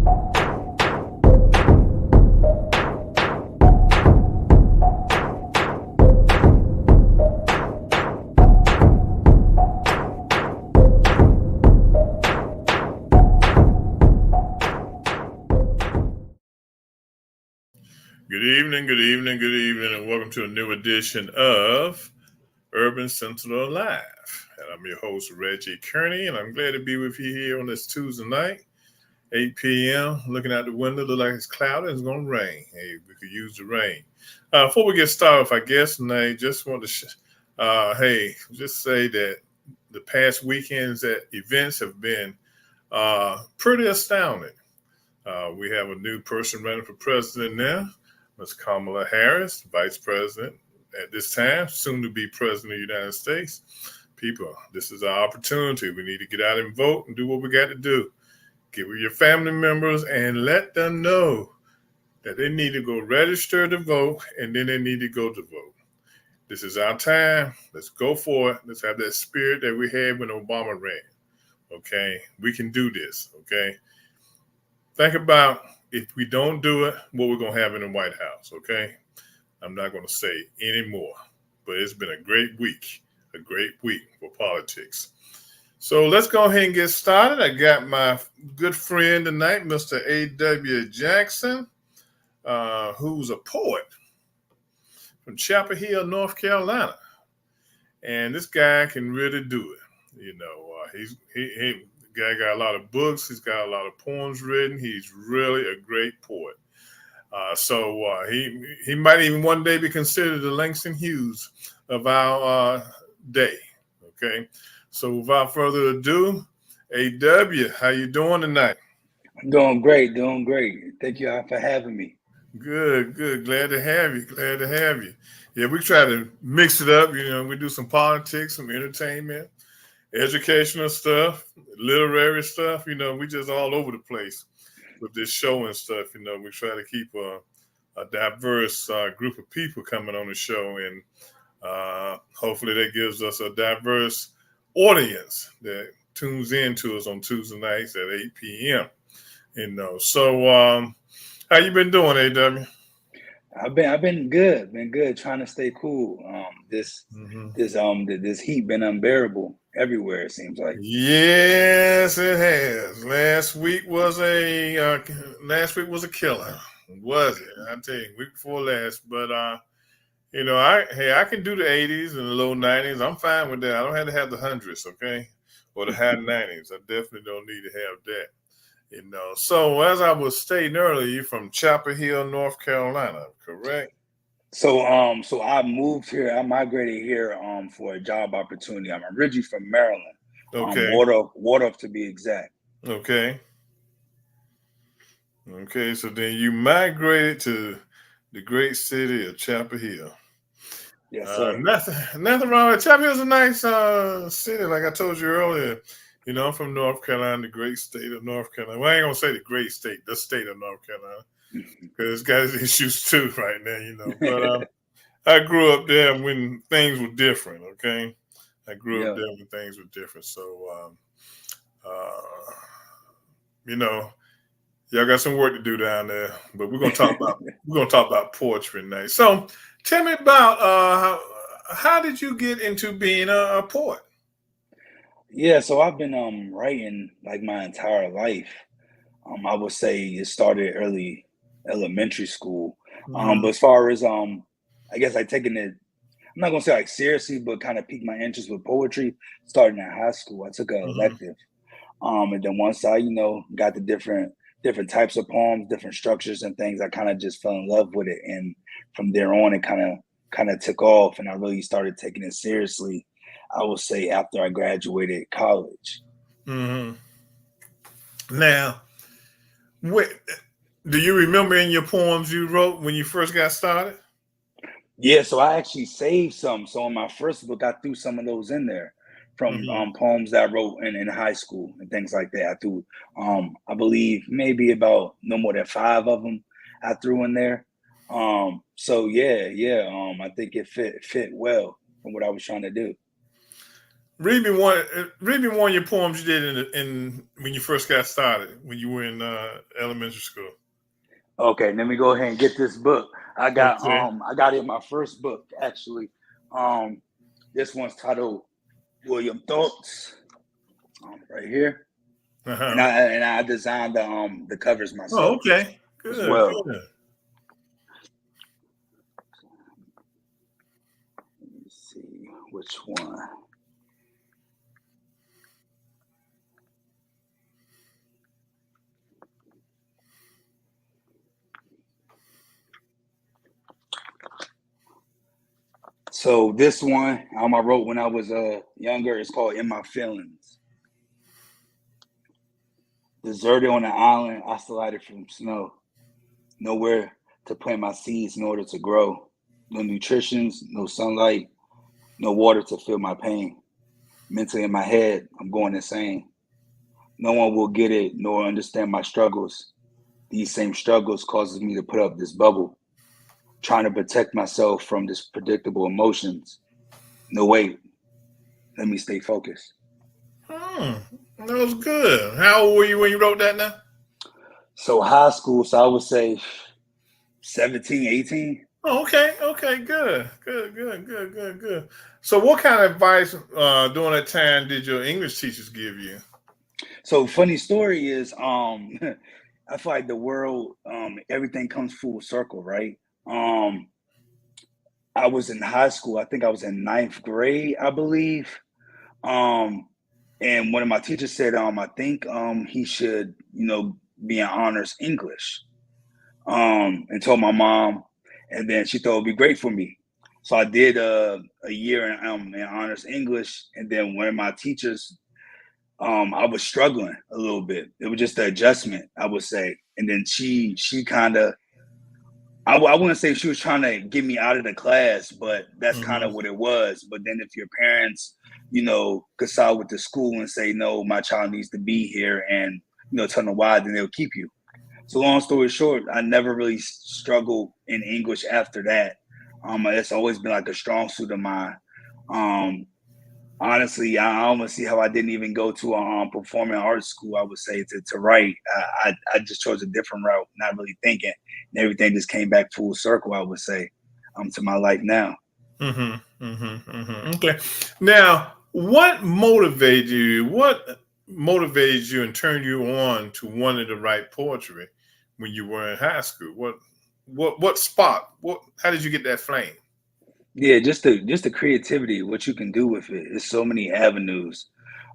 Good evening, and welcome to a new edition of Urban Sentinel Live. And I'm your host, Reggie Kearney, and I'm glad to be with you here on this Tuesday night, 8 p.m. Looking out the window, look like it's cloudy, it's going to rain. Hey, we could use the rain. Before we get started with our guest tonight, just want to, just say that the past weekends at events have been pretty astounding. We have a new person running for president now. Ms. Kamala Harris, Vice President at this time, soon to be President of the United States. People, this is our opportunity. We need to get out and vote and do what we got to do. Get with your family members and let them know that they need to go register to vote, and then they need to go to vote. This is our time. Let's go for it. Let's have that spirit that we had when Obama ran. Okay? We can do this. Okay? Think about, if we don't do it, what we're going to have in the White House, okay? I'm not going to say anymore, but it's been a great week for politics. So let's go ahead and get started. I got my good friend tonight, Mr. A.W. Jackson, who's a poet from Chapel Hill, North Carolina. And this guy can really do it. You know, he guy got a lot of books. He's got a lot of poems written. He's really a great poet. So he might even one day be considered the Langston Hughes of our day. Okay. So without further ado, A.W., how you doing tonight? I'm doing great. Thank you all for having me. Good. Glad to have you. Yeah, we try to mix it up. You know, we do some politics, some entertainment, educational stuff, literary stuff. You know, we just all over the place with this show and stuff. You know, we try to keep a diverse group of people coming on the show, and hopefully that gives us a diverse audience that tunes in to us on Tuesday nights at 8 p.m. You know, so how you been doing, A.W.? I've been good, trying to stay cool. This heat been unbearable everywhere, it seems like. Yes, it has. Last week was a killer, was it? I tell you, week before last. But you know, I can do the 80s and the low 90s. I'm fine with that. I don't have to have the hundreds, okay, or the high 90s. I definitely don't need to have that. You know. So as I was stating earlier, you're from Chapel Hill, North Carolina, correct? So I moved here. I migrated here for a job opportunity. I'm originally from Maryland. Okay. Waldorf to be exact. Okay. So then you migrated to the great city of Chapel Hill. Yes, sir. Nothing wrong with it. Chapel Hill's a nice city, like I told you earlier. You know, I'm from North Carolina, the great state of North Carolina. Well, I ain't gonna say the great state, the state of North Carolina, because it's got its issues too right now, you know. But I grew up there when things were different. Okay, I grew up there when things were different. So, you know, y'all got some work to do down there. But we're gonna talk about poetry tonight. So, tell me about how did you get into being a poet? Yeah, so I've been writing like my entire life. I would say it started early elementary school. But as far as I guess I taken it, I'm not gonna say like seriously, but kind of piqued my interest with poetry starting in high school. I took an elective. And then once I, got the different types of poems, different structures and things, I kind of just fell in love with it. And from there on it kind of took off, and I really started taking it seriously, I would say, after I graduated college. Mm-hmm. Now, do you remember in your poems you wrote when you first got started? Yeah, so I actually saved some. So in my first book, I threw some of those in there from poems that I wrote in high school and things like that. I threw, I believe, maybe about no more than 5 of them I threw in there. So I think it fit well from what I was trying to do. Read me one. Read me one of your poems you did in when you first got started when you were in elementary school. Okay, let me go ahead and get this book. Okay. I got it in my first book actually. Um, this one's titled William Thoughts, right here, Uh and huh. I designed the covers Oh, myself okay. as Good. well. Good. Let me see which one. So this one I wrote when I was younger. It's called "In My Feelings." Deserted on an island, isolated from snow. Nowhere to plant my seeds in order to grow. No nutrition, no sunlight, no water to feel my pain. Mentally in my head, I'm going insane. No one will get it nor understand my struggles. These same struggles causes me to put up this bubble, trying to protect myself from this predictable emotions. No, wait, let me stay focused. Hmm. That was good. How old were you when you wrote that now? So high school, so I would say 17, 18. Oh, okay. Okay. Good. Good. Good. Good. Good. Good. So, what kind of advice during that time did your English teachers give you? So funny story is I feel like the world, everything comes full circle, right? Um I was in high school. I think I was in ninth grade, I believe. Um, and one of my teachers said, I think he should, be in honors English. And told my mom, and then she thought it'd be great for me. So I did a year in honors English, and then one of my teachers, I was struggling a little bit. It was just the adjustment, I would say. And then she kind of I wouldn't say she was trying to get me out of the class, but that's kind Hmm. of what it was. But then if your parents, could side with the school and say, no, my child needs to be here and, tell them why, then they'll keep you. So long story short, I never really struggled in English after that. It's always been like a strong suit of mine. Um, Honestly, I almost see how I didn't even go to a performing arts school. I would say to write. I just chose a different route, not really thinking, and everything just came back full circle. I would say, to my life now. Hmm. Hmm. Hmm. Okay. Now, what motivated you? What motivated you and turned you on to wanting to write poetry when you were in high school? What spot? What? How did you get that flame? Yeah, just the creativity, what you can do with it. There's so many avenues,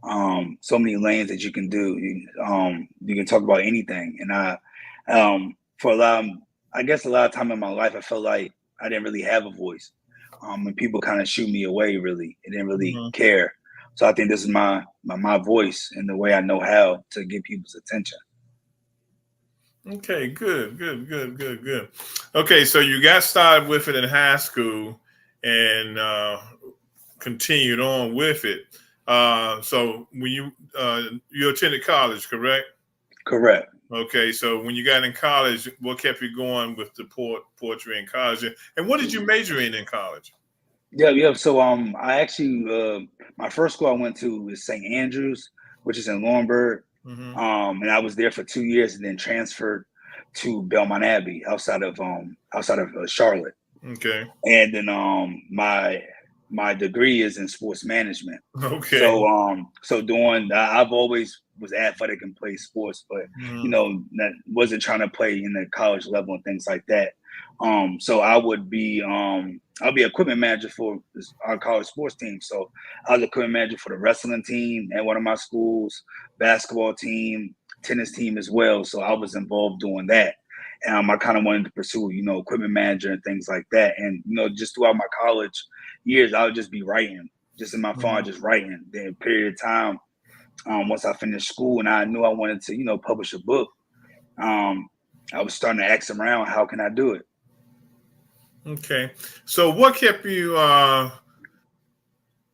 so many lanes that you can do. You can talk about anything, and for a lot, I guess a lot of time in my life, I felt like I didn't really have a voice, and people kind of shoot me away. Really, they didn't really Hmm. care. So I think this is my voice and the way I know how to get people's attention. Okay, good, good, good, good, good. Okay, so you got started with it in high school and continued on with it. So when you attended college, correct? Correct. Okay, so when you got in college, what kept you going with the poetry in college, and what did you major in college? Yeah, yeah. So I actually my first school I went to was St. Andrews, which is in Laurinburg. Hmm. And I was there for 2 years and then transferred to Belmont Abbey outside of Charlotte. Okay. And then my degree is in sports management. Okay. So doing I've always was athletic and played sports, but Hmm. that wasn't trying to play in the college level and things like that. So I'll be equipment manager for our college sports team. So I was equipment manager for the wrestling team at one of my schools, basketball team, tennis team as well. So I was involved doing that. I kind of wanted to pursue, equipment manager and things like that. And just throughout my college years, I would just be writing, just in my phone, Hmm. just writing. Then a period of time, once I finished school and I knew I wanted to, publish a book, um, I was starting to ask around, how can I do it? Okay. So what kept you?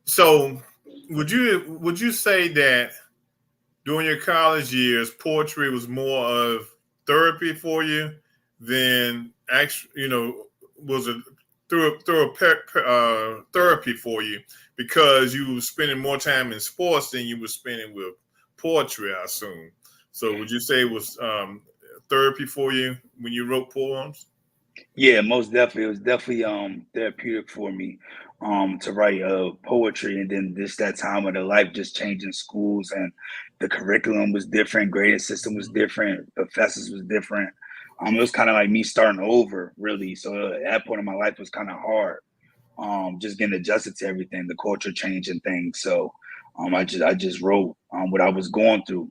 So would you say that during your college years, poetry was more of therapy for you than actually, was it? therapy for you because you were spending more time in sports than you were spending with poetry, I assume. So would you say it was therapy for you when you wrote poems? Yeah, most definitely. It was definitely therapeutic for me to write poetry, and then this that time of the life just changing schools, and the curriculum was different, grading system was different, professors was different. It was kind of like me starting over, really. So at that point in my life was kind of hard. Just getting adjusted to everything, the culture changing things. So I just wrote what I was going through,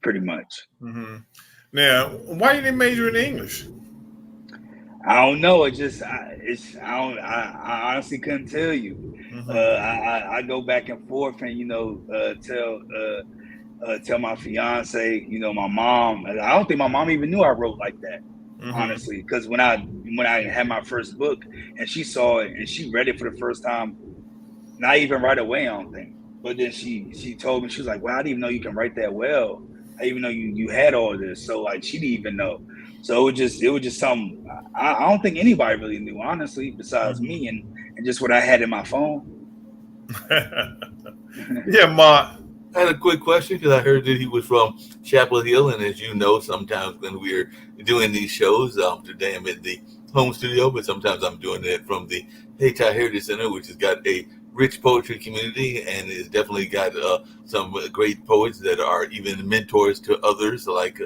pretty much. Mm-hmm. Now, why didn't they major in English? I don't know. I don't. I honestly couldn't tell you. Mm-hmm. I go back and forth, and tell my fiance, my mom. I don't think my mom even knew I wrote like that, Mm-hmm. honestly. Because when I had my first book, and she saw it and she read it for the first time, not even right away, I don't think. But then she told me, she was like, "Well, I didn't even know you can write that well. I didn't even know you had all this." So like she didn't even know. So it was just something I don't think anybody really knew, honestly, besides me Mm-hmm. and just what I had in my phone. Yeah, Ma. I had a quick question because I heard that he was from Chapel Hill, and as you know, sometimes when we're doing these shows, today I'm at the home studio, but sometimes I'm doing it from the Hayti Heritage Center, which has got a rich poetry community and has definitely got some great poets that are even mentors to others, like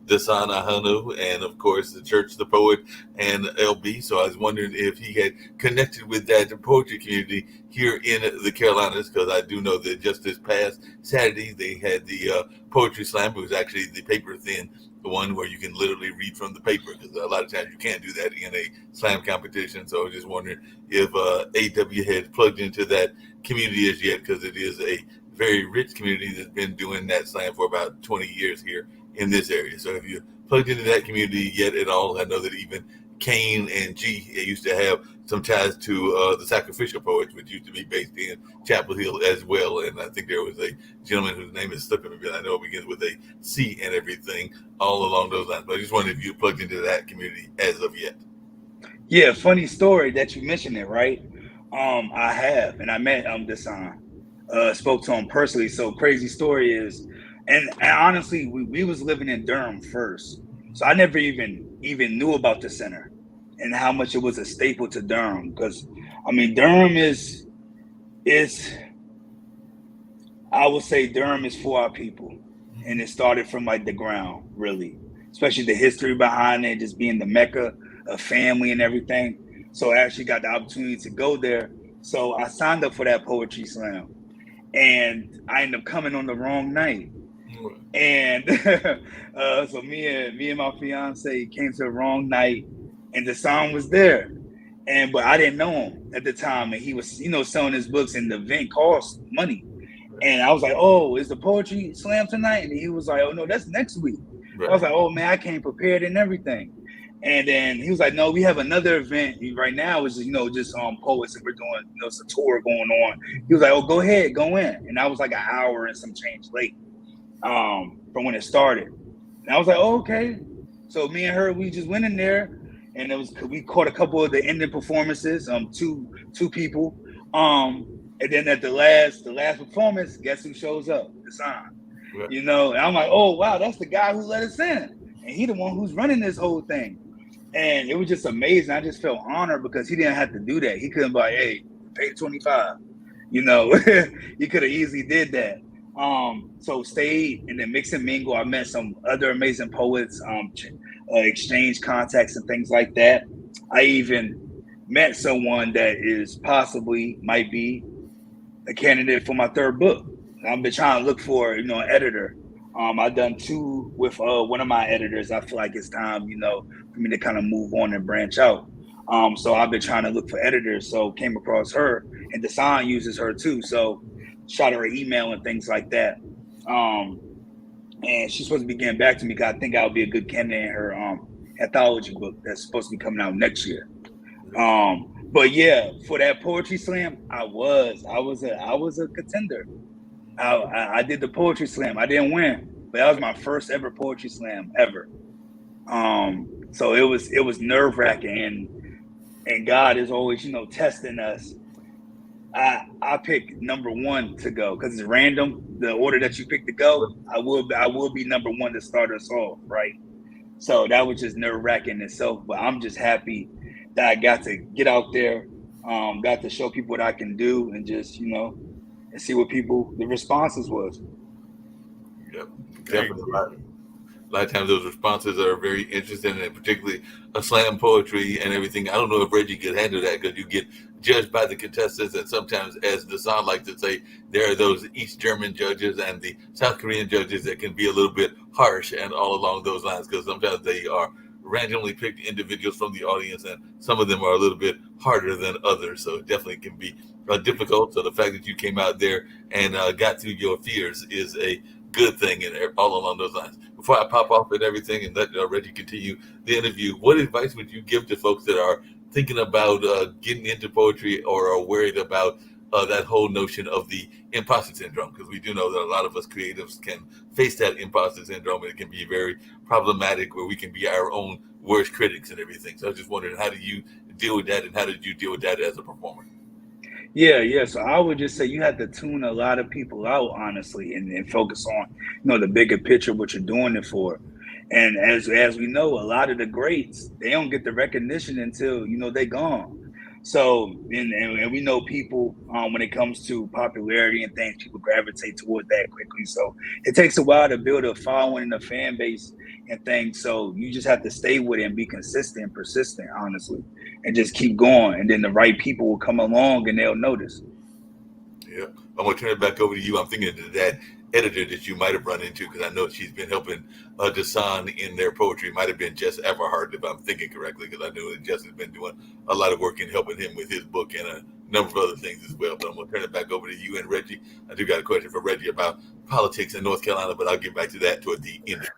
Dasan Ahanu, and of course the Church, the Poet, and LB. So I was wondering if he had connected with that poetry community here in the Carolinas, because I do know that just this past Saturday they had the poetry slam. It was actually the paper thin, the one where you can literally read from the paper, because a lot of times you can't do that in a slam competition. So I was just wondering if AW had plugged into that community as yet, because it is a very rich community that's been doing that slam for about 20 years here in this area. So if you plugged into that community yet at all, I know that even Kane and G used to have some ties to the Sacrificial Poets, which used to be based in Chapel Hill as well. And I think there was a gentleman whose name is slipping me, but I know it begins with a C and everything all along those lines. But I just wondered if you plugged into that community as of yet. Yeah, funny story that you mentioned it, right? I have, and I met Dasan, spoke to him personally. So crazy story is, and honestly, we was living in Durham first, so I never even knew about the center and how much it was a staple to Durham. Because I mean, Durham is I would say Durham is for our people, and it started from like the ground, really, especially the history behind it, just being the mecca of family and everything. So I actually got the opportunity to go there. So I signed up for that poetry slam, and I ended up coming on the wrong night. And so me and my fiance came to the wrong night, and the song was there. But I didn't know him at the time, and he was selling his books, and the event cost money. And I was like, "Oh, is the poetry slam tonight?" And he was like, "Oh no, that's next week." I was Right. like, "Oh man, I came prepared and everything." And then he was like, "No, we have another event right now, which is just poets, and we're doing it's a tour going on." He was like, "Oh, go ahead, go in." And I was like an hour and some change late from when it started. And I was like, "Oh, okay." So me and her, we just went in there, and we caught a couple of the ending performances. Two people. And then at the last performance, guess who shows up? The sign. Right. And I'm like, "Oh wow, that's the guy who let us in, and he the one who's running this whole thing." And it was just amazing. I just felt honored because he didn't have to do that. He couldn't be like, "Hey, pay 25." He could have easily did that. So stayed and then mix and mingle. I met some other amazing poets, exchange contacts and things like that. I even met someone that is possibly might be a candidate for my third book. I've been trying to look for, an editor. I've done two with one of my editors. I feel like it's time, for me to kind of move on and branch out. So I've been trying to look for editors. So came across her, and Desan uses her too. So shot her an email and things like that. Um, and she's supposed to be getting back to me because I think I'll be a good candidate in her anthology book that's supposed to be coming out next year. But yeah, for that poetry slam, I was a contender. I did the poetry slam. I didn't win, but that was my first ever poetry slam ever. So it was nerve wracking, and and God is always, testing us. I pick number one to go because it's random. The order that you pick to go, I will be number one to start us off, right? So that was just nerve-wracking in itself. But I'm just happy that I got to get out there, got to show people what I can do, and just and see what the responses was. Yep, definitely. A lot of times those responses are very interesting, and particularly a slam poetry and everything. I don't know if Reggie could handle that because you get judged by the contestants, and sometimes, as Dasan likes to say, there are those East German judges and the South Korean judges that can be a little bit harsh and all along those lines because sometimes they are randomly picked individuals from the audience, and some of them are a little bit harder than others. So it definitely can be difficult. So the fact that you came out there and got through your fears is a good thing, and all along those lines. Before I pop off and everything and let Reggie continue the interview, what advice would you give to folks that are thinking about getting into poetry or are worried about that whole notion of the imposter syndrome? Because we do know that a lot of us creatives can face that imposter syndrome, and it can be very problematic where we can be our own worst critics and everything. So I was just wondering, how do you deal with that, and how did you deal with that as a performer? Yeah. So I would just say you have to tune a lot of people out, honestly, and focus on, the bigger picture, what you're doing it for. And as we know, a lot of the greats, they don't get the recognition until, they're gone. So, and we know people, when it comes to popularity and things, people gravitate toward that quickly. So it takes a while to build a following and a fan base and things. So you just have to stay with it and be consistent and persistent, honestly, and just keep going. And then the right people will come along and they'll notice. Yeah. I'm going to turn it back over to you. I'm thinking of that editor that you might have run into, because I know she's been helping Dasan in their poetry. Might have been Jess Everhart, if I'm thinking correctly, because I know that Jess has been doing a lot of work in helping him with his book and a number of other things as well. But I'm going to turn it back over to you and Reggie. I do got a question for Reggie about politics in North Carolina, but I'll get back to that toward the end.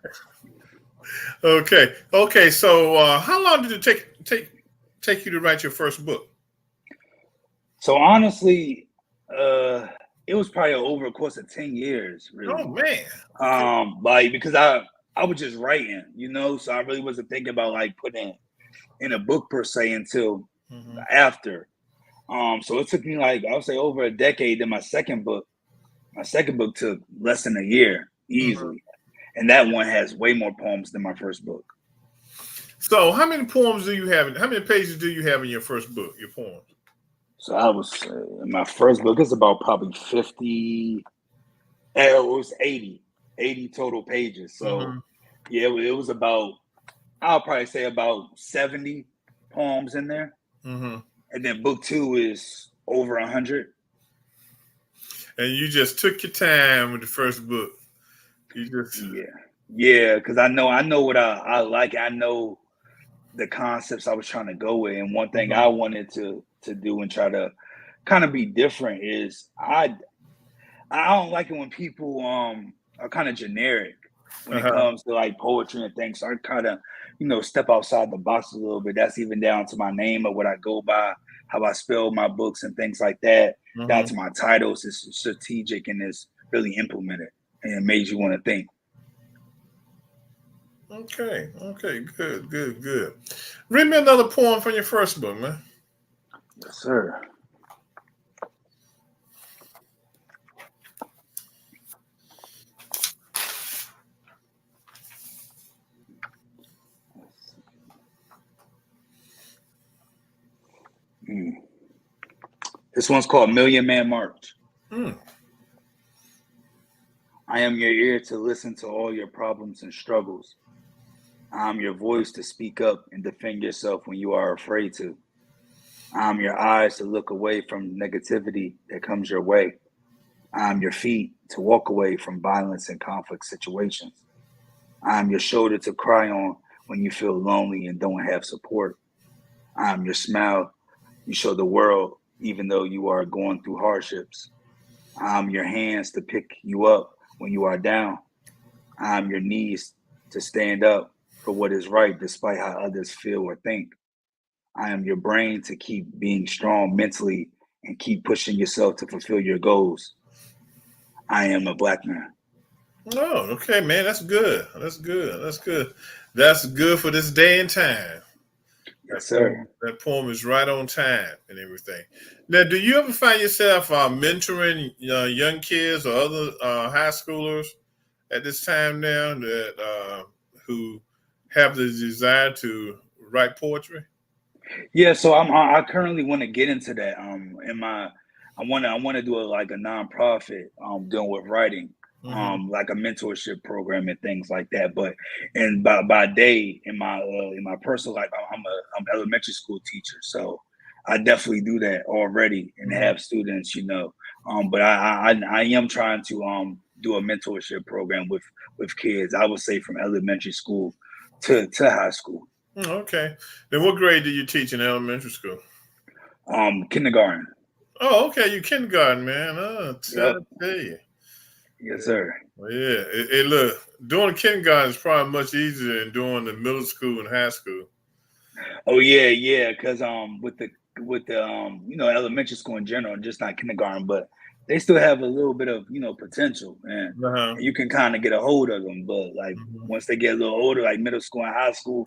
Okay. So how long did it take you to write your first book? So honestly, it was probably over a course of 10 years, really. Oh man. Because I was just writing, so I really wasn't thinking about like putting in a book per se until after. So it took me I would say over a decade. Then my second book took less than a year easily. And that one has way more poems than my first book. So how many poems do you have? How many pages do you have in your first book, your poems? So I was in my first book, it's about probably 50, it was 80 total pages. So yeah, it was about, I'll probably say about 70 poems in there. And then book 2 is over 100. And you just took your time with the first book. Yeah, because I know what I like. I know the concepts I was trying to go with. And one thing I wanted to do and try to kind of be different is I don't like it when people are kind of generic when it comes to like poetry and things. So I kind of, step outside the box a little bit. That's even down to my name or what I go by, how I spell my books and things like that. Down to my titles. It's strategic and it's really implemented, and it made you want to think. Okay, good. Read me another poem from your first book, man. Yes, sir. This one's called Million Man March. I am your ear to listen to all your problems and struggles. I am your voice to speak up and defend yourself when you are afraid to. I am your eyes to look away from negativity that comes your way. I am your feet to walk away from violence and conflict situations. I am your shoulder to cry on when you feel lonely and don't have support. I am your smile you show the world even though you are going through hardships. I am your hands to pick you up when you are down. I am your knees to stand up for what is right despite how others feel or think. I am your brain to keep being strong mentally and keep pushing yourself to fulfill your goals. I am a Black man. Oh, okay, man. That's good. That's good for this day and time. Yes, sir. That poem is right on time and everything. Now, do you ever find yourself mentoring young kids or other high schoolers at this time now that who have the desire to write poetry? Yeah, so I currently want to get into that. In my I want to do like a nonprofit dealing with writing, Mm-hmm. like a mentorship program and things like that. But and by day in my personal life, I'm an elementary school teacher, so I definitely do that already and Mm-hmm. have students, But I am trying to do a mentorship program with kids. I would say from elementary school to high school, Okay. Then what grade do you teach in elementary school? kindergarten. Oh, okay. You kindergarten, man. Yep. I tell you. Yes, sir. Well, yeah. Look, doing kindergarten is probably much easier than doing the middle school and high school. Oh yeah, yeah. Because with the elementary school in general, just not kindergarten, but they still have a little bit of potential, Uh-huh. and you can kind of get a hold of them. But like Mhm. once they get a little older, like middle school and high school,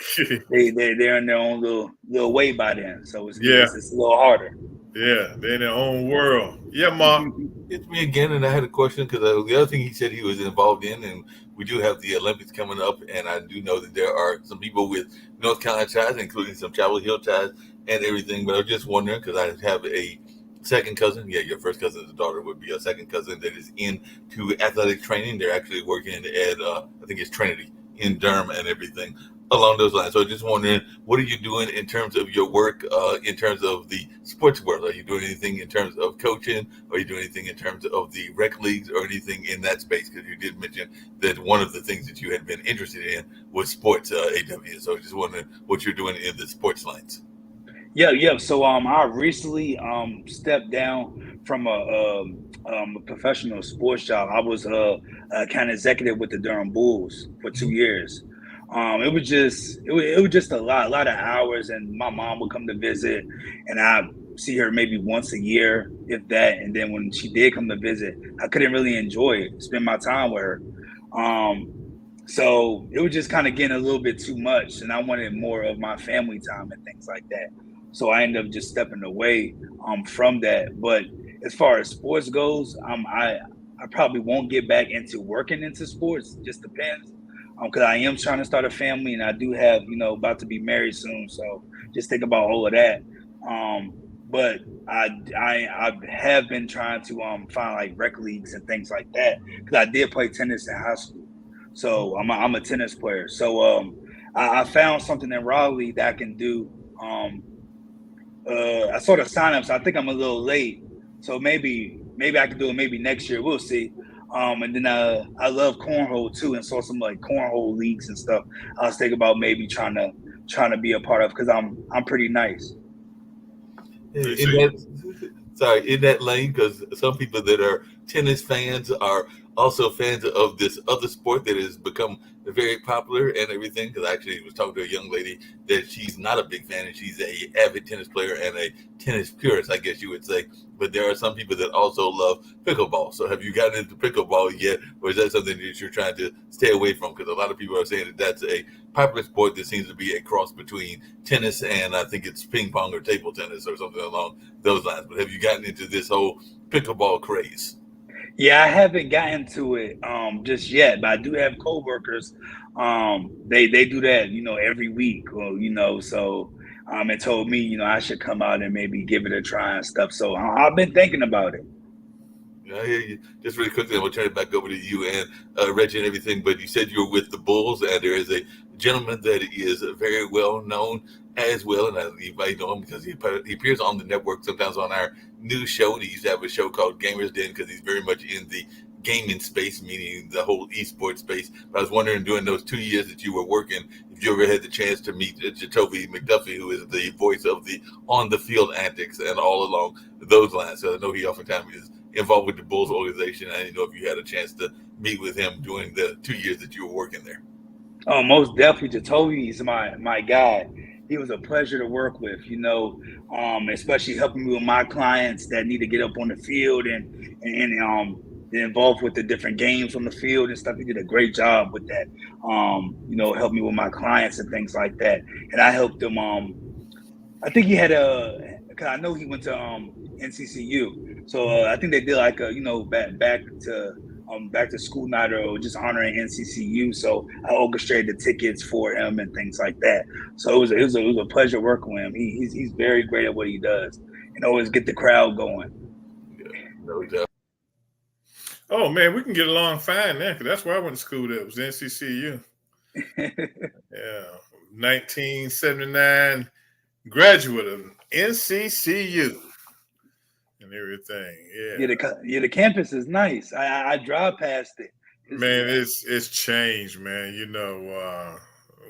they're in their own little way by then. So Yeah, it's a little harder. yeah. They're in their own world. Yeah, Mark. It's me again, and I had a question because the other thing he said he was involved in, and we do have the Olympics coming up, and I do know that there are some people with North Carolina ties, including some Chapel Hill ties and everything. But I was just wondering because I have a second cousin. Yeah, your first cousin's daughter would be a second cousin that is into athletic training. They're actually working at I think it's Trinity in Durham and everything along those lines. So just wondering, what are you doing in terms of your work, in terms of the sports world? Are you doing anything in terms of coaching? Are you doing anything in terms of the rec leagues or anything in that space? Because you did mention that one of the things that you had been interested in was sports, AW. So just wondering what you're doing in the sports lines. Yeah, yeah. So I recently stepped down from a professional sports job. I was a kind of executive with the Durham Bulls for 2 years. It was just a lot of hours, and my mom would come to visit, and I see her maybe once a year, if that. And then when she did come to visit, I couldn't really enjoy it, spend my time with her. Um, so it was just kind of getting a little bit too much, and I wanted more of my family time and things like that. So I ended up just stepping away from that. But as far as sports goes, I probably won't get back into working into sports. Just depends, because I am trying to start a family, and I do have about to be married soon. So just think about all of that. But I have been trying to find like rec leagues and things like that because I did play tennis in high school. So I'm a tennis player. So I found something in Raleigh that I can do. I sort of signed up, so I think I'm a little late. So maybe I can do it maybe next year. We'll see. And then I love cornhole too, and saw some like cornhole leagues and stuff. I was thinking about maybe trying to be a part of because I'm pretty nice. In that, sorry, in that lane, because some people that are tennis fans are also fans of this other sport that has become very popular and everything. Because I actually was talking to a young lady that she's not a big fan and she's a avid tennis player and a tennis purist, I guess you would say. But there are some people that also love pickleball. So have you gotten into pickleball yet, or is that something that you're trying to stay away from? Because a lot of people are saying that that's a popular sport that seems to be a cross between tennis and I think it's ping pong or table tennis or something along those lines. But have you gotten into this whole pickleball craze? Yeah, I haven't gotten to it just yet, but I do have coworkers. They do that, every week, or so it told me, I should come out and maybe give it a try and stuff. So I've been thinking about it. I hear you. Just really quickly, I'm going to turn it back over to you and Reggie and everything. But you said you were with the Bulls, and there is a gentleman that is very well known as well. And you might know him because he appears on the network sometimes on our news show. And he used to have a show called Gamers Den because he's very much in the gaming space, meaning the whole esports space. But I was wondering, during those 2 years that you were working, if you ever had the chance to meet Jacoby McDuffie, who is the voice of the on the field antics and all along those lines. So I know he oftentimes is involved with the Bulls organization. I didn't know if you had a chance to meet with him during the 2 years that you were working there. Oh, most definitely. Jacoby is my guy. He was a pleasure to work with, especially helping me with my clients that need to get up on the field and involved with the different games on the field and stuff. He did a great job with that. Helped me with my clients and things like that. And I helped them I think he had cause I know he went to NCCU, so I think they did like a back to school night or just honoring NCCU. So I orchestrated the tickets for him and things like that. So it was a pleasure working with him. He's very great at what he does and always get the crowd going. Yeah, no doubt. Oh man, we can get along fine now because that's where I went to school. That was NCCU. Yeah, 1979 graduate of NCCU and everything. Yeah, The campus is nice. I drive past it. Man, it's changed, man.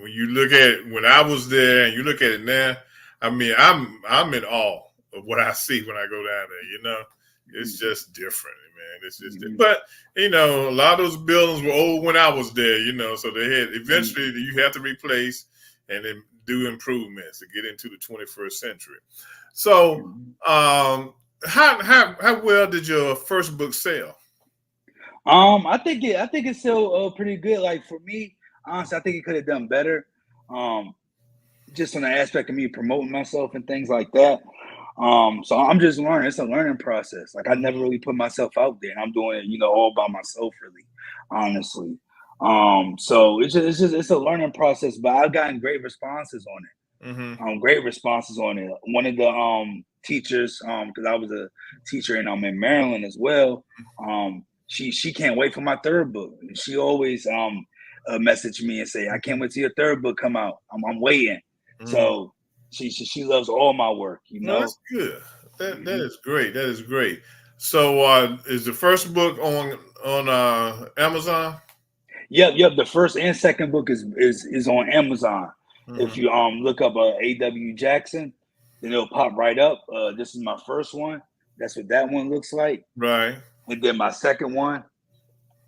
When you look at it when I was there and you look at it now, I mean, I'm in awe of what I see when I go down there. It's just different, man. It's just, but a lot of those buildings were old when I was there. So they had eventually you have to replace and then do improvements to get into the 21st century. So, how well did your first book sell? I think it's still pretty good. Like for me, honestly, I think it could have done better. Just on the aspect of me promoting myself and things like that. So I'm just learning. It's a learning process. Like I never really put myself out there, and I'm doing it, all by myself, really, honestly. So it's a learning process. But I've gotten great responses on it. Great responses on it. One of the teachers, because I was a teacher and I'm in Maryland as well. She can't wait for my third book. She always message me and say, "I can't wait till your third book come out. I'm waiting." So she loves all my work. No, that's good. That is great. That is great. So is the first book on Amazon? Yep. The first and second book is on Amazon. If you look up A.W. Jackson, then it'll pop right up. This is my first one. That's what that one looks like. Right. And then my second one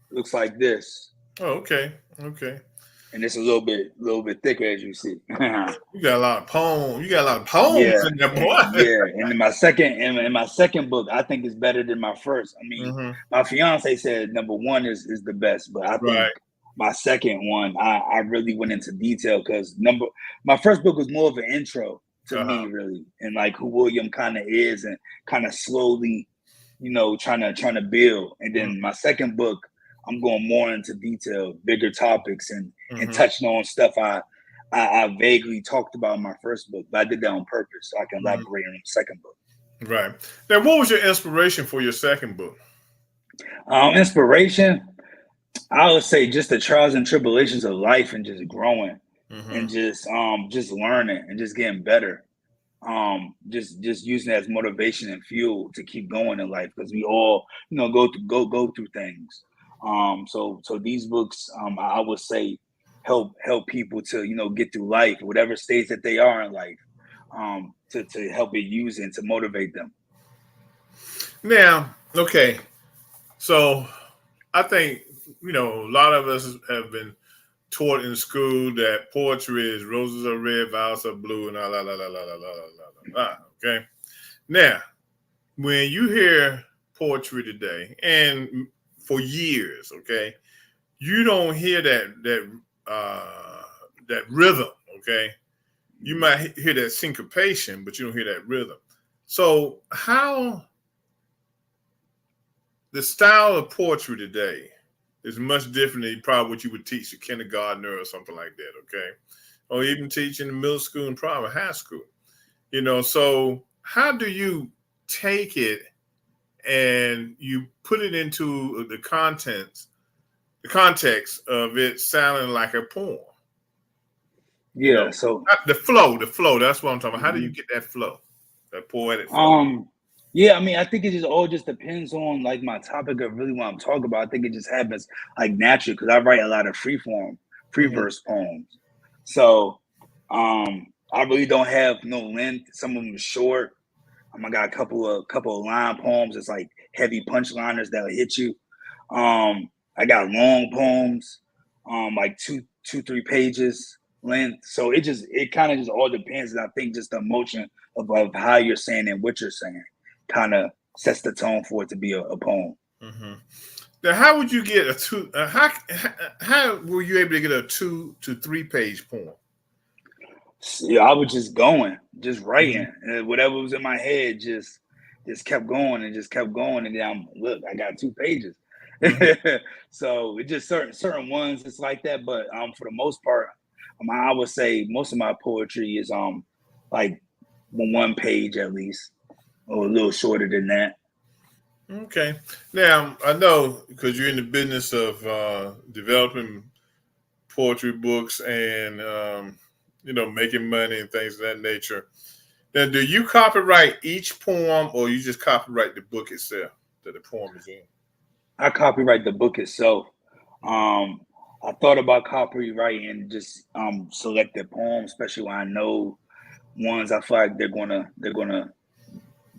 looks like this. Oh, okay. And it's a little bit thicker, as you see. You got a lot of poems. In there, boy. Yeah. And in my second book, I think is better than my first. I mean, my fiance said number one is the best, but I think my second one, I really went into detail because my first book was more of an intro to me, really, and like who William kind of is, and kind of slowly, trying to build. And then my second book, I'm going more into detail, bigger topics, and touching on stuff I vaguely talked about in my first book, but I did that on purpose so I can elaborate on the second book. Right. Now, what was your inspiration for your second book? Inspiration, I would say just the trials and tribulations of life and just growing and just learning and just getting better. Just using it as motivation and fuel to keep going in life because we all, go through things. So these books, I would say, help people to get through life, whatever stage that they are in life, to help it use and to motivate them. Now, okay, so I think a lot of us have been taught in school that poetry is roses are red, violets are blue, and okay. Now, when you hear poetry today, and for years, okay, you don't hear that rhythm, okay. You might hear that syncopation, but you don't hear that rhythm. So, how the style of poetry today is much different than probably what you would teach a kindergartner or something like that, okay, or even teach in the middle school and probably high school. So how do you take it and you put it into the context of it sounding like a poem? Yeah. So the flow, that's what I'm talking about. How do you get that flow, that poetic flow? Yeah, I mean, I think it just all depends on like my topic of really what I'm talking about. I think it just happens like naturally because I write a lot of free verse poems. So I really don't have no length. Some of them are short. I got a couple of line poems. It's like heavy punchliners that'll hit you. I got long poems, like 2-3 pages length. So it kind of just all depends. And I think just the emotion of how you're saying and what you're saying kind of sets the tone for it to be a poem. Now, how would you get how were you able to get a 2 to 3 page poem? Yeah, I was just going, just writing, Mm-hmm. and whatever was in my head, just kept going and just kept going, and then I got 2 pages. Mm-hmm. So it just certain ones it's like that, but for the most part, I would say most of my poetry is like 1 page at least, or a little shorter than that. Okay. Now I know because you're in the business of developing poetry books and making money and things of that nature. Now, do you copyright each poem, or you just copyright the book itself that the poem is in? I copyright the book itself. Um, I thought about copywriting just selected poems, especially when I know ones I feel like they're gonna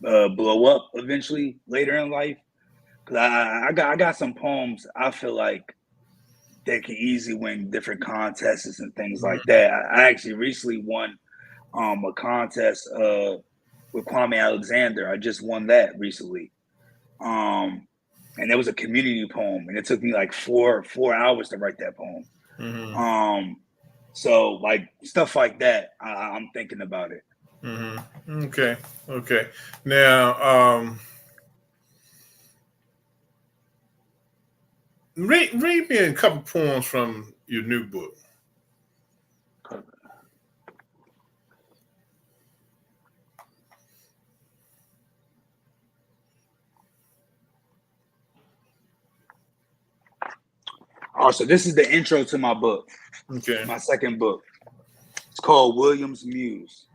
blow up eventually later in life. Cause I got some poems I feel like they can easily win different contests and things like Mm-hmm. that. I actually recently won a contest with Kwame Alexander. I just won that recently. Um, and it was a community poem, and it took me like four hours to write that poem. Mm-hmm. So like stuff like that, I'm thinking about it. Mm-hmm. Okay. Okay. Now, read me a couple poems from your new book. Oh, so this is the intro to my book, Okay. my second book. It's called William's Muse.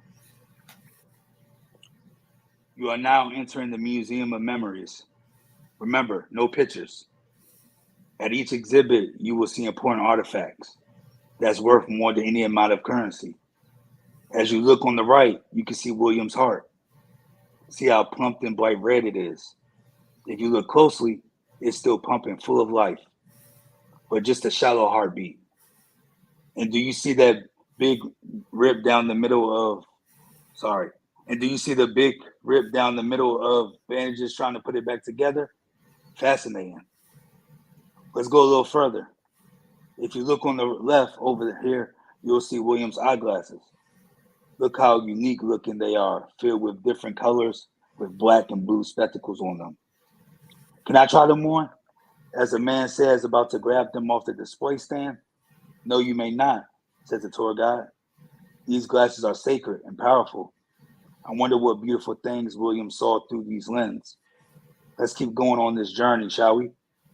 You are now entering the Museum of Memories. Remember, no pictures. At each exhibit, you will see important artifacts that's worth more than any amount of currency. As you look on the right, you can see William's heart. See how plump and bright red it is. If you look closely, it's still pumping, full of life, but just a shallow heartbeat. And do you see that big rip down the middle of, sorry, and do you see the big rip down the middle of bandages trying to put it back together? Fascinating. Let's go a little further. If you look on the left over here, you'll see William's eyeglasses. Look how unique looking they are, filled with different colors with black and blue spectacles on them. Can I try them on? As the man says, about to grab them off the display stand. No, you may not, says the tour guide. These glasses are sacred and powerful. I wonder what beautiful things William saw through these lenses. Let's keep going on this journey, shall we?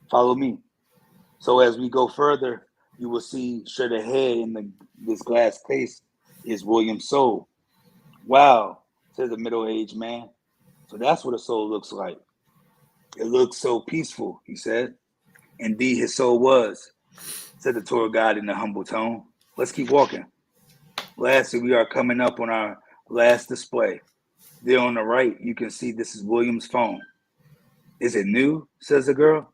Follow me. So as we go further, you will see straight ahead in this glass case is William's soul. Wow, says the middle-aged man. So that's what a soul looks like. It looks so peaceful, he said. Indeed, his soul was, said the tour guide in a humble tone. Let's keep walking. Lastly, we are coming up on our last display. There on the right, you can see this is William's phone. Is it new? Says the girl.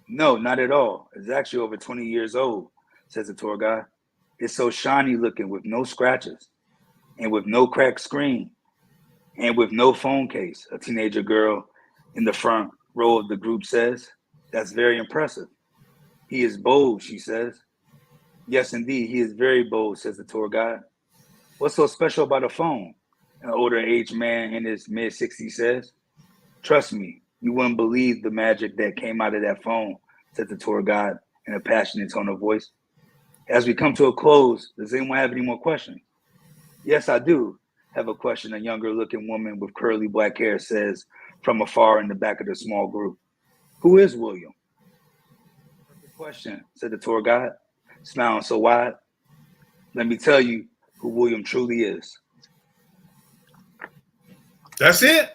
No, not at all. It's actually over 20 years old, says the tour guide. It's so shiny looking with no scratches and with no cracked screen and with no phone case, a teenager girl in the front row of the group says. That's very impressive. He is bold, she says. Yes, indeed, he is very bold, says the tour guide. What's so special about a phone? An older aged man in his mid-60s says. Trust me, you wouldn't believe the magic that came out of that phone, said the tour guide in a passionate tone of voice. As we come to a close, does anyone have any more questions? Yes, I do have a question, a younger looking woman with curly black hair says from afar in the back of the small group. Who is William? Perfect question, said the tour guide, smiling so wide. Let me tell you who William truly is. That's it.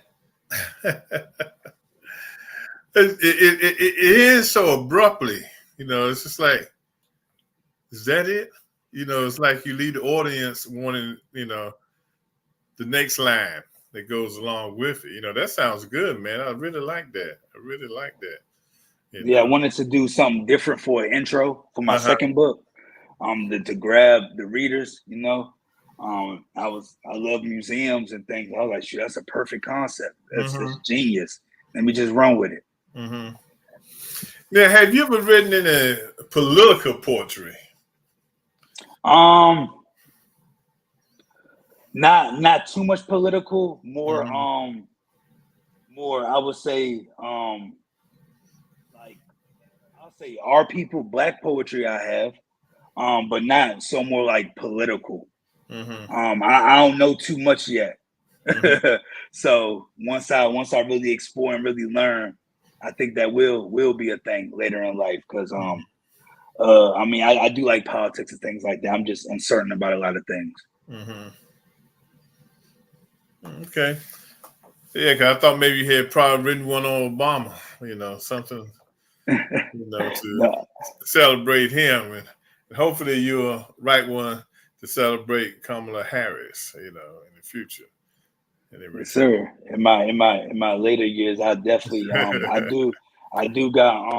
It is so abruptly. It's just like, is that it? It's like you leave the audience wanting, the next line that goes along with it. That sounds good, man. I really like that. I really like that. Yeah, I wanted to do something different for an intro for my Uh-huh. second book. To grab the readers, I love museums and things. I was like, shoot, that's a perfect concept. That's Mm-hmm. genius. Let me just run with it. Mm-hmm. Now, have you ever written any political poetry? Um, Not too much political, more Mm-hmm. more I would say like I'll say our people, black poetry I have, but not so more like political. Mm-hmm. I don't know too much yet. Mm-hmm. So once I really explore and really learn, I think that will be a thing later in life. Because I mean I do like politics and things like that. I'm just uncertain about a lot of things. Mm-hmm. Okay. Yeah, 'cause I thought maybe you had probably written one on Obama, something, to No, celebrate him. And hopefully you'll write one to celebrate Kamala Harris, in the future and yes, everything. sir. In my later years, I definitely I do got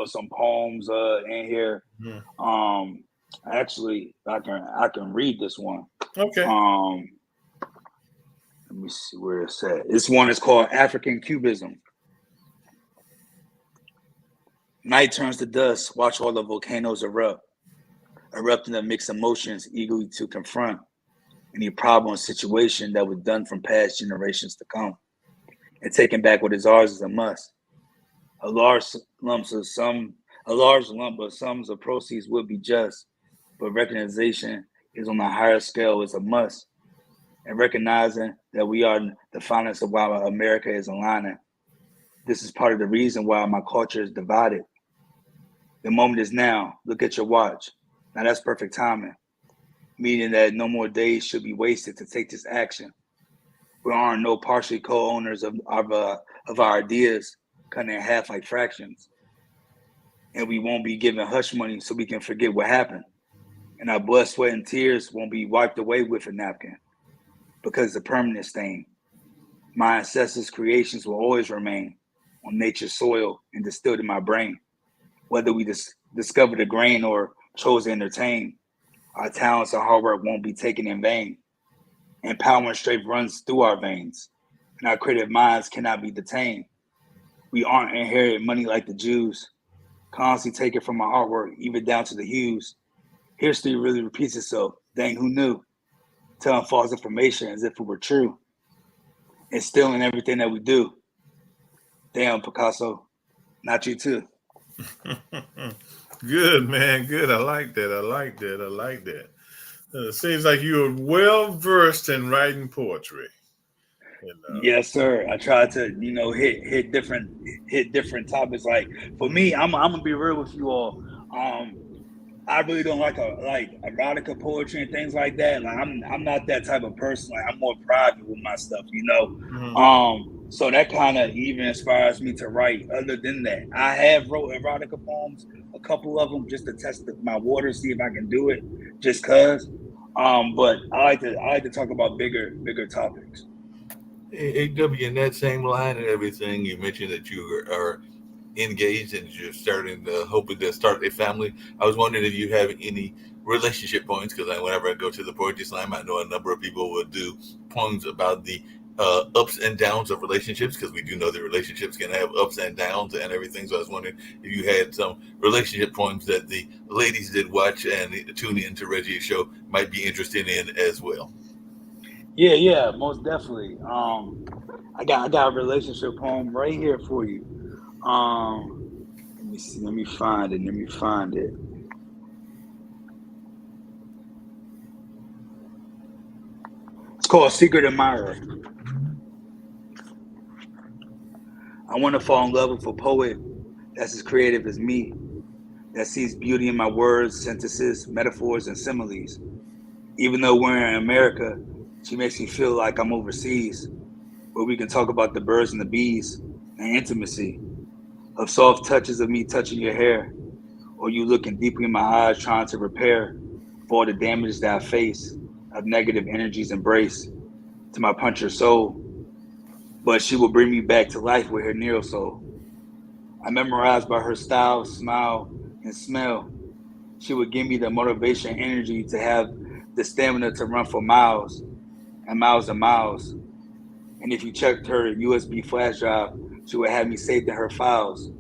some poems in here. Mhm. Um, actually, I can read this one. Okay. Um, Let me see where it's at. This one is called African Cubism. Night turns to dust. Watch all the volcanoes erupt, erupting the mixed emotions, eagerly to confront any problem or situation that was done from past generations to come. And taking back what is ours is a must. A large lumps of some, a large lump of sums of proceeds would be just, but recognition is on a higher scale is a must. And recognizing that we are the finest of why America is aligning. This is part of the reason why my culture is divided. The moment is now. Look at your watch. Now that's perfect timing, meaning that no more days should be wasted to take this action. We aren't no partially co-owners of our ideas, cutting in half like fractions, and we won't be given hush money so we can forget what happened. And our blood, sweat, and tears won't be wiped away with a napkin because it's a permanent stain. My ancestors' creations will always remain on nature's soil and distilled in my brain. Whether we discover the grain or chose to entertain, our talents and hard work won't be taken in vain. And power and strength runs through our veins, and our creative minds cannot be detained. We aren't inherited money like the Jews, constantly taken from our artwork, even down to the hues. History really repeats itself. Dang, who knew? Telling false information as if it were true, and stealing everything that we do. Damn, Picasso, not you too. Good, man. Good. I like that. I like that. I like that. Seems like you're well versed in writing poetry. You know. Yes, sir. I try to, hit different topics. Like for me, I'm gonna be real with you all. Um, I really don't like erotica poetry and things like that. Like I'm not that type of person. Like I'm more private with my stuff. Mhm. So that kind of even inspires me to write. Other than that, I have wrote erotica poems, a couple of them just to test my water, see if I can do it, just cause. But I like to talk about bigger topics. AW, in that same line and everything, you mentioned that you are engaged and you're starting to hoping to start a family. I was wondering if you have any relationship points because whenever I go to the poetry slam, I know a number of people will do poems about the ups and downs of relationships because we do know that relationships can have ups and downs and everything. So I was wondering if you had some relationship poems that the ladies did watch and tune in to Reggie's show might be interested in as well. Yeah, most definitely. I got a relationship poem right here for you. Um, Let me see. Let me find it. Let me find it. It's called Secret Admirer. I want to fall in love with a poet that's as creative as me, that sees beauty in my words, sentences, metaphors, and similes. Even though we're in America, she makes me feel like I'm overseas, where we can talk about the birds and the bees and intimacy, of soft touches of me touching your hair, or you looking deeply in my eyes trying to repair for all the damage that I face of negative energies embrace to my puncher soul. But she will bring me back to life with her neo soul. I'm memorized by her style, smile, and smell. She would give me the motivation and energy to have the stamina to run for miles and miles and miles. And if you checked her USB flash drive, she would have me saved in her files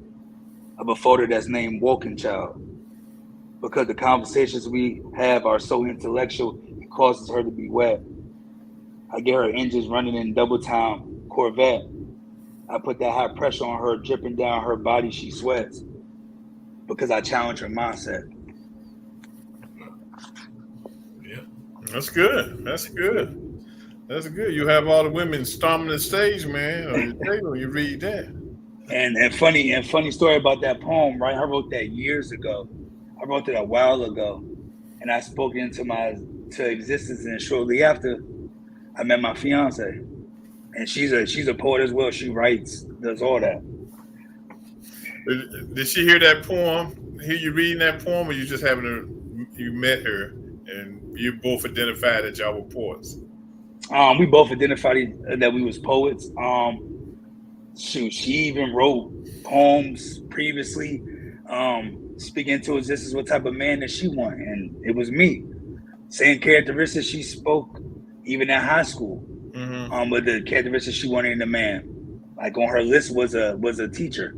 of a folder that's named Walking Child. Because the conversations we have are so intellectual, it causes her to be wet. I get her engines running in double time Corvette. I put that high pressure on her, dripping down her body. She sweats because I challenge her mindset. Yeah, that's good. That's good. That's good. You have all the women storming the stage, man, on your table when you read that. And funny story about that poem, right? I wrote that years ago. I wrote it a while ago, and I spoke into to existence. And shortly after, I met my fiance, and she's a poet as well. She writes, does all that. Did she hear that poem? Hear you reading that poem, or you just you met her and you both identified that y'all were poets? We both identified that we was poets. She even wrote poems previously, speaking to existence what type of man that she wanted, and it was me. Same characteristics she spoke even in high school. But the characteristics she wanted in a man, like on her list was a teacher.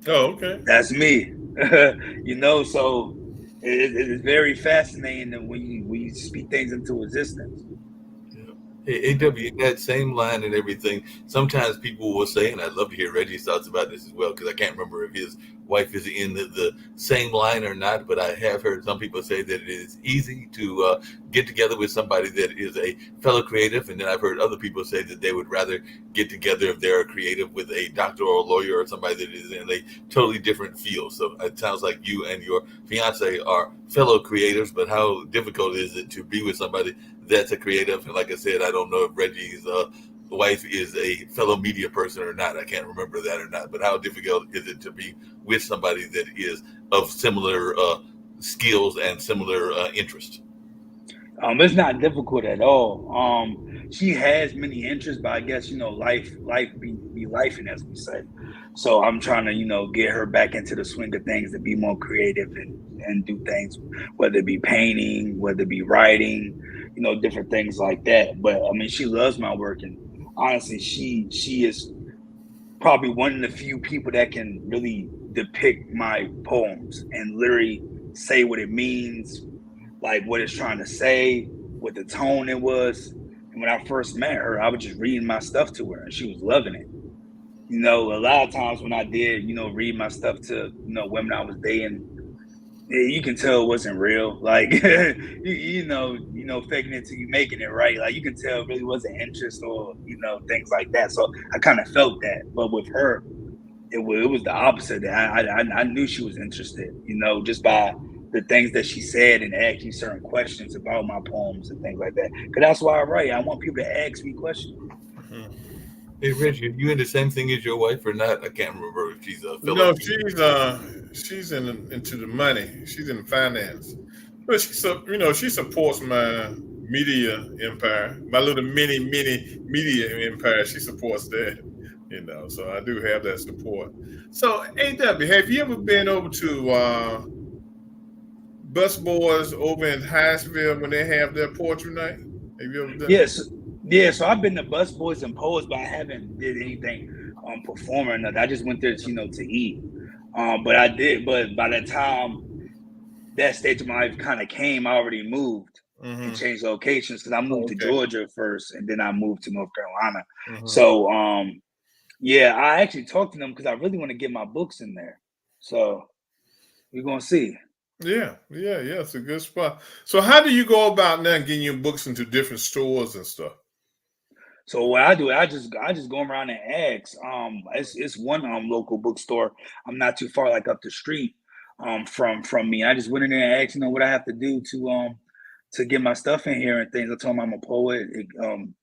Oh, okay. That's me. So it's very fascinating when you speak things into existence. Hey, AW, in that same line and everything, sometimes people will say, and I'd love to hear Reggie's thoughts about this as well, because I can't remember if his wife is in the same line or not, but I have heard some people say that it is easy to get together with somebody that is a fellow creative, and then I've heard other people say that they would rather get together if they're a creative with a doctor or a lawyer or somebody that is in a totally different field. So it sounds like you and your fiance are fellow creatives, but how difficult is it to be with somebody that's a creative? And like I said, I don't know if Reggie's wife is a fellow media person or not. I can't remember that or not. But how difficult is it to be with somebody that is of similar skills and similar interests? It's not difficult at all. She has many interests, but I guess life be lifing, as we say. So I'm trying to get her back into the swing of things to be more creative and do things, whether it be painting, whether it be writing, different things like that. But I mean, she loves my work, and honestly, she is probably one of the few people that can really depict my poems and literally say what it means, like what it's trying to say, what the tone it was. And when I first met her, I was just reading my stuff to her, and she was loving it. A lot of times when I did, read my stuff to women I was dating, you can tell it wasn't real. Like faking it till you making it, right? Like you can tell it really wasn't interest or things like that. So I kind of felt that, but with her, it was the opposite. I knew she was interested, just by the things that she said and asking certain questions about my poems and things like that. Because that's why I write. I want people to ask me questions. Mm-hmm. Hey, Reggie, are you in the same thing as your wife or not? I can't remember if she's a fellow. No, she's into the money. She's in finance, but she supports my media empire, my little mini media empire. She supports that, So I do have that support. So, AW, have you ever been over to Bus Boys over in Hyattsville when they have their poetry night? Have you ever done Yes. Yeah, so I've been to Bus Boys and Poets, but I haven't did anything performing. I just went there to eat. But I did, but by the time that stage of my life kind of came, I already moved and changed locations, because I moved to Georgia first, and then I moved to North Carolina. So yeah, I actually talked to them because I really want to get my books in there. So we're gonna see. Yeah, it's a good spot. So how do you go about now getting your books into different stores and stuff? So what I do, I just go around and ask. It's one local bookstore. I'm not too far, like up the street from me. I just went in there and asked, what I have to do to get my stuff in here and things. I told them I'm a poet.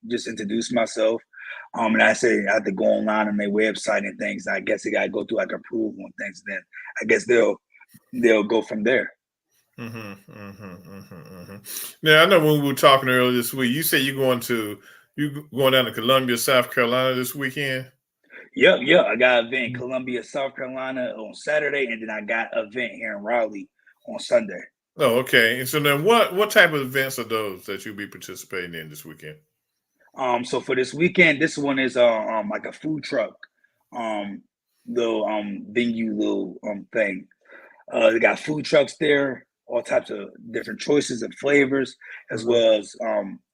Just introduced myself. And I said I have to go online on their website and things. I guess they gotta go through like approval and things. Then I guess they'll go from there. Now, I know when we were talking earlier this week, you said you going down to Columbia, South Carolina this weekend? Yep. I got an event in Columbia, South Carolina on Saturday, and then I got an event here in Raleigh on Sunday. Oh, okay. And so then what type of events are those that you'll be participating in this weekend? So for this weekend, this one is like a food truck little venue thing. They got food trucks there, all types of different choices and flavors, as well as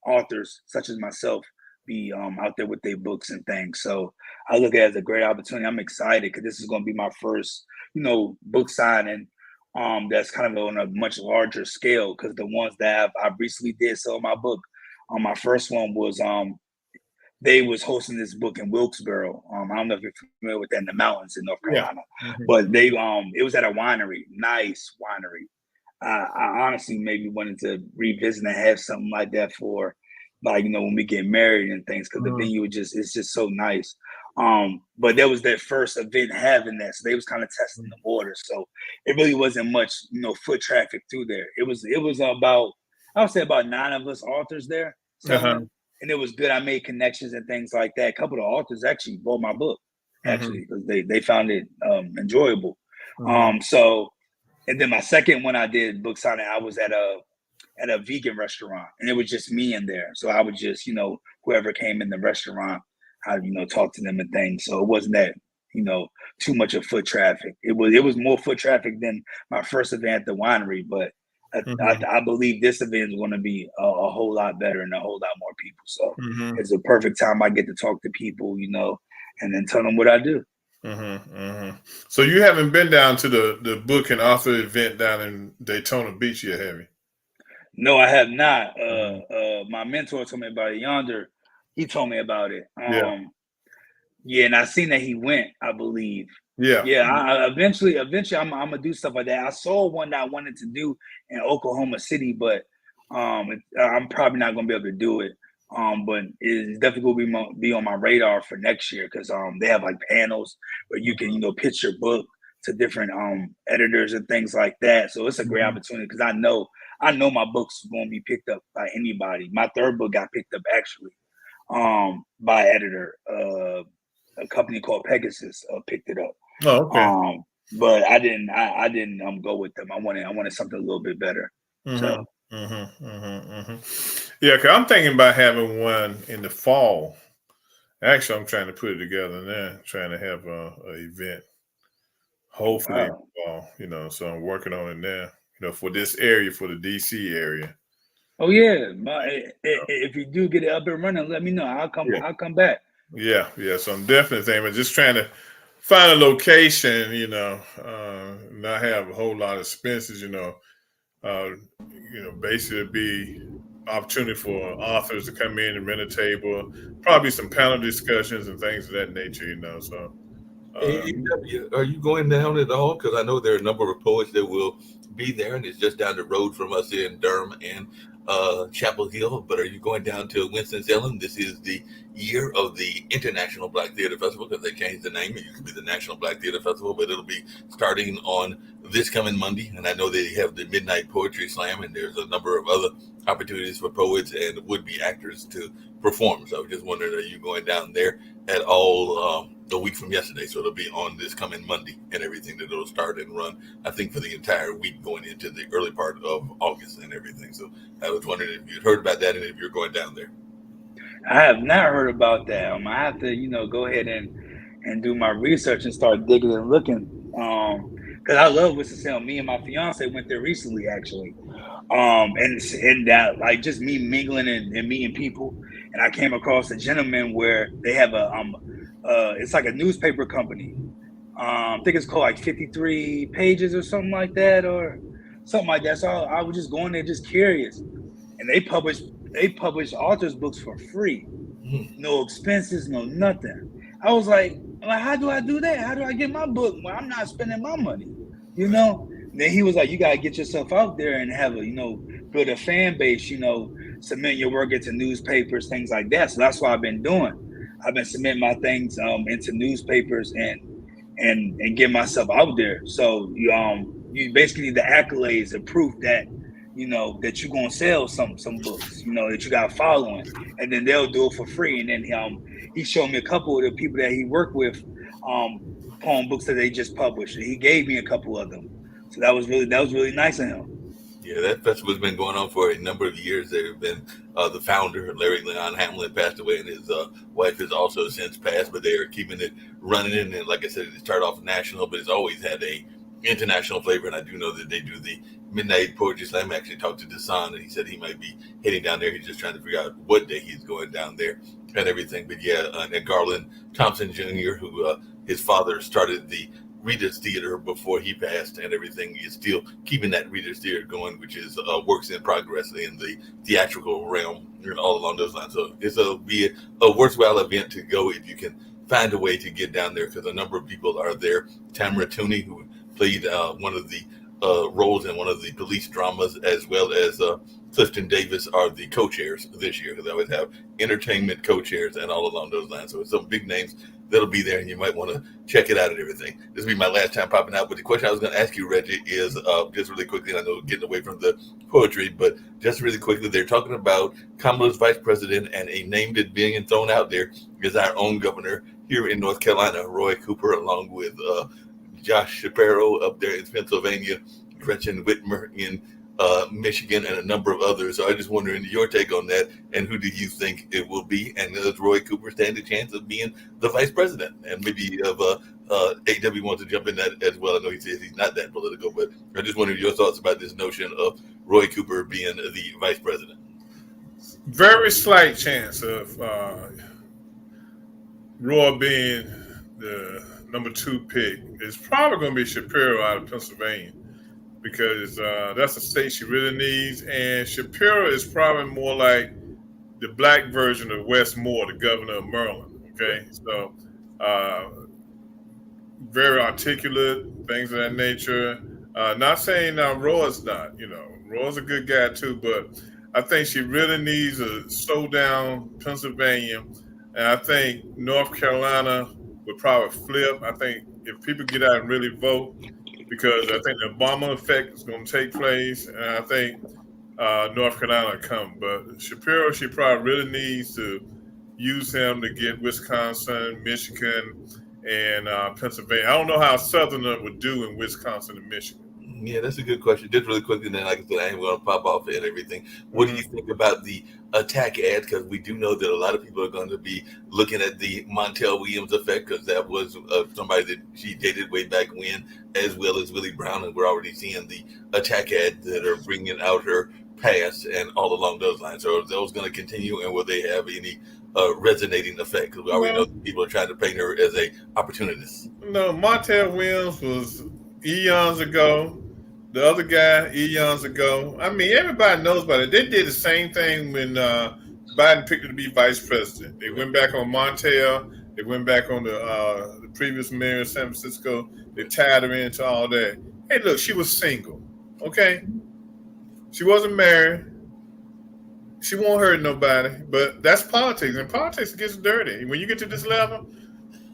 authors such as myself be out there with their books and things. So I look at it as a great opportunity. I'm excited because this is going to be my first, book signing. That's kind of on a much larger scale because the ones that I recently did sell my book. My first one was they was hosting this book in Wilkesboro. I don't know if you're familiar with that, in the mountains in North Yeah. Carolina, but they it was at a winery, nice winery. I honestly maybe wanted to revisit and have something like that for, like, when we get married and things, because the venue it's just so nice. But that was their first event having that, so they was kind of testing the waters. So it really wasn't much, foot traffic through there. It was about, I would say, about 9 of us authors there selling, and it was good. I made connections and things like that. A couple of authors actually bought my book, actually, because they found it enjoyable. So. And then my second one I did book signing, I was at a vegan restaurant, and it was just me in there. So I would just, whoever came in the restaurant, I talk to them and things. So it wasn't that, too much of foot traffic. It was more foot traffic than my first event at the winery, but I believe this event is going to be a whole lot better and a whole lot more people. So it's a perfect time I get to talk to people, and then tell them what I do. So you haven't been down to the book and author event down in Daytona Beach yet, have you? No, I have not. My mentor told me about it. Yonder, he told me about it. Yeah, and I seen that he went, I believe. Yeah. Eventually, I'm gonna do stuff like that. I saw one that I wanted to do in Oklahoma City, but I'm probably not gonna be able to do it. But it's definitely gonna be on my radar for next year because they have like panels where you can pitch your book to different editors and things like that. So it's a great opportunity because I know my book's going to be picked up by anybody. My third book got picked up actually by editor. A company called Pegasus picked it up. Oh, okay. But I didn't go with them. I wanted something a little bit better. So. Yeah, because I'm thinking about having one in the fall. Actually, I'm trying to put it together now, trying to have a event, hopefully in the fall, so I'm working on it now, for this area, for the DC area. Oh yeah, if you do get it up and running, let me know. I'll come back. Yeah. So I'm definitely thinking about just trying to find a location, not have a whole lot of expenses, basically be opportunity for authors to come in and rent a table, probably some panel discussions and things of that nature, So, are you going down at all? Because I know there are a number of poets that will be there, and it's just down the road from us here in Durham and Chapel Hill. But are you going down to Winston-Salem? This is the year of the International Black Theater Festival because they changed the name. It used to be the National Black Theater Festival, but it'll be starting on this coming Monday. And I know they have the Midnight Poetry Slam, and there's a number of other opportunities for poets and would-be actors to perform. So I was just wondering, are you going down there at all a week from yesterday? So it'll be on this coming Monday and everything, that it'll start and run, I think, for the entire week going into the early part of August and everything. So I was wondering if you'd heard about that and if you're going down there. I have not heard about that. I have to, go ahead and do my research and start digging and looking. Because I love Winston-Salem. Me and my fiance went there recently, actually. And that, like, just me mingling and meeting people. And I came across a gentleman where they have it's like a newspaper company. I think it's called like 53 Pages or something like that, So I was just going there just curious. And they publish authors' books for free. No expenses, no nothing. I was like, how do I do that? How do I get my book? Well, I'm not spending my money, Then he was like, you gotta get yourself out there and have build a fan base, submit your work into newspapers, things like that. So that's what I've been doing. I've been submitting my things into newspapers and get myself out there. So you basically need the accolades and proof that that you're gonna sell some books, that you got following, and then they'll do it for free. And then he showed me a couple of the people that he worked with, poem books that they just published, and he gave me a couple of them. So that was really nice of him. Yeah, that festival's been going on for a number of years. There have been the founder, Larry Leon Hamlin, passed away, and his wife has also since passed, but they are keeping it running. And like I said, it started off national, but it's always had a international flavor. And I do know that they do the Midnight Poetry Slam. I actually talked to Desan, and he said he might be heading down there. He's just trying to figure out what day he's going down there and everything. But yeah, and Garland Thompson Jr., who his father started the Reader's Theater before he passed and everything, is still keeping that Reader's Theater going, which is works in progress in the theatrical realm and all along those lines. So it'll be a worthwhile event to go if you can find a way to get down there, because a number of people are there. Tamara Tooney, who played one of the roles in one of the police dramas, as well as Clifton Davis, are the co-chairs this year, because they always have entertainment co-chairs and all along those lines. So it's some big names that'll be there, and you might want to check it out and everything. This will be my last time popping out, but the question I was going to ask you, Reggie, is just really quickly, and I know getting away from the poetry, but just really quickly, they're talking about Kamala's vice president, and a name that's being thrown out there is our own governor here in North Carolina, Roy Cooper, along with Josh Shapiro up there in Pennsylvania, Gretchen Whitmer in Michigan, and a number of others. So I just wondering your take on that, and who do you think it will be? And does Roy Cooper stand a chance of being the vice president? And maybe of AW wants to jump in that as well. I know he says he's not that political, but I just wondered your thoughts about this notion of Roy Cooper being the vice president. Very slight chance of Roy being the number 2 pick. It's probably going to be Shapiro out of Pennsylvania, because that's a state she really needs. And Shapiro is probably more like the black version of Wes Moore, the governor of Maryland. Okay, so very articulate, things of that nature. Not saying Roy's not. Roy's a good guy too, but I think she really needs to slow down Pennsylvania. And I think North Carolina would probably flip. I think if people get out and really vote, because I think the Obama effect is going to take place, and I think North Carolina come. But Shapiro, she probably really needs to use him to get Wisconsin, Michigan, and Pennsylvania. I don't know how Southerner would do in Wisconsin and Michigan. Yeah, that's a good question. Just really quickly, then, like I said, I ain't going to pop off and everything. What do you think about the attack ads? Because we do know that a lot of people are going to be looking at the Montel Williams effect, because that was somebody that she dated way back when, as well as Willie Brown, and we're already seeing the attack ads that are bringing out her past and all along those lines. So are those going to continue, and will they have any resonating effect? Because we already know that people are trying to paint her as a opportunist. No, Montel Williams was eons ago. The other guy, eons ago. I mean, everybody knows about it. They did the same thing when Biden picked her to be vice president. They went back on Montel. They went back on the previous mayor of San Francisco. They tied her into all that. Hey, look, she was single. Okay? She wasn't married. She won't hurt nobody. But that's politics. And politics gets dirty. When you get to this level,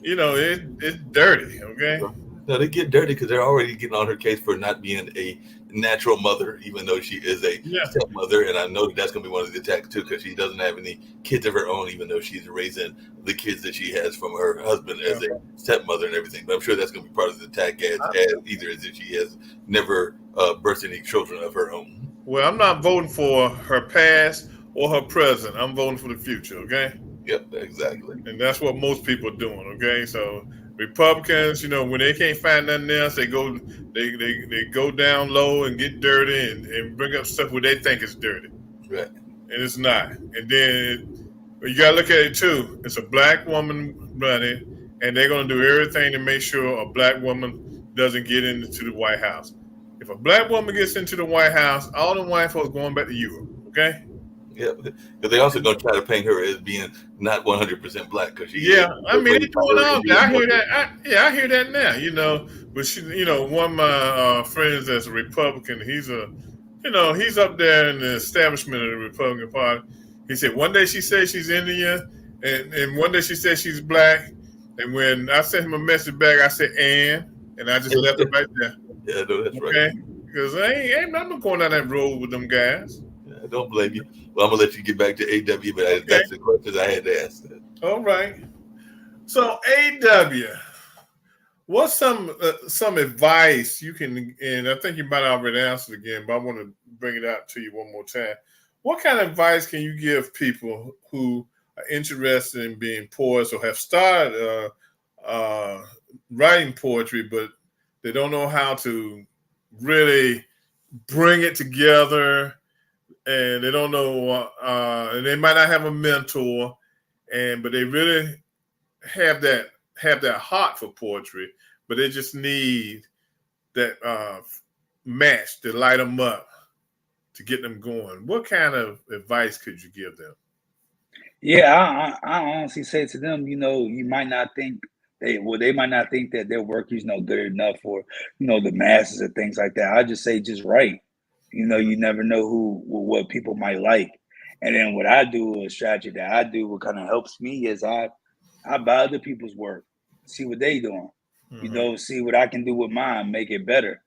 it's dirty. Okay? No, they get dirty because they're already getting on her case for not being a natural mother, even though she is a stepmother. And I know that's going to be one of the attacks too, because she doesn't have any kids of her own, even though she's raising the kids that she has from her husband as a stepmother and everything. But I'm sure that's going to be part of the attack, as either as if she has never birthed any children of her own. Well, I'm not voting for her past or her present. I'm voting for the future. Okay. Yep, exactly. And that's what most people are doing. Okay, so Republicans, when they can't find nothing else, they go down low and get dirty and bring up stuff where they think is dirty. Right. And it's not. And then you gotta look at it too. It's a black woman running, and they're gonna do everything to make sure a black woman doesn't get into the White House. If a black woman gets into the White House, all the white folks going back to Europe. Okay. Yeah, because they also going to try to paint her as being not 100% black. Because she, I mean, they're doing all that. I hear that. I hear that now. But she, one of my friends that's a Republican, he's up there in the establishment of the Republican Party. He said one day she said she's Indian, and one day she said she's black. And when I sent him a message back, I said and I just left it right there. Yeah, no, that's right. Because I'm not going down that road with them guys. I don't blame you. Well, I'm gonna let you get back to AW, but that's the questions I had to ask. All right. So AW, what's some advice you can? And I think you might have already answered again, but I want to bring it out to you one more time. What kind of advice can you give people who are interested in being poets or have started writing poetry, but they don't know how to really bring it together, and they don't know, and they might not have a mentor, but they really have that heart for poetry, but they just need that match to light them up, to get them going. What kind of advice could you give them? Yeah, I honestly say to them, you might not think they might not think that their work is good enough for, the masses and things like that. I just say just write. You never know what people might like. And then what I do, a strategy that I do, what kind of helps me is I buy other people's work, see what they doing, see what I can do with mine, make it better.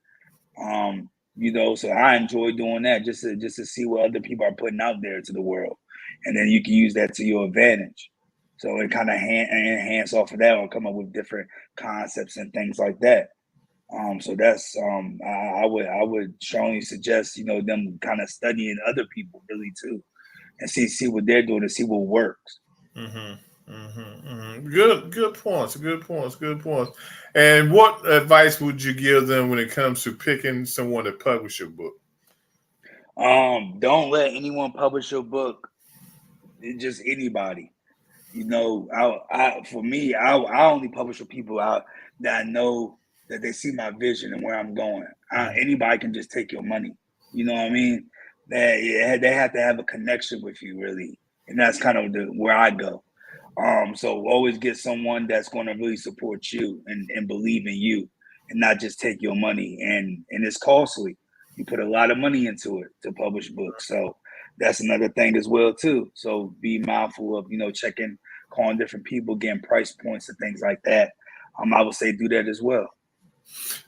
So I enjoy doing that just to see what other people are putting out there to the world, and then you can use that to your advantage. So it kind of enhance off of that, or come up with different concepts and things like that. So that's I would strongly suggest them kind of studying other people really too, and see what they're doing and see what works. Good points. And what advice would you give them when it comes to picking someone to publish your book? Don't let anyone publish your book. Just anybody. For me, I only publish with people out that I know that they see my vision and where I'm going. Anybody can just take your money. You know what I mean? They have to have a connection with you, really, and that's kind of where I go. So always get someone that's going to really support you and believe in you, and not just take your money. And it's costly. You put a lot of money into it to publish books, so that's another thing as well too. So be mindful of calling different people, getting price points and things like that. I would say do that as well.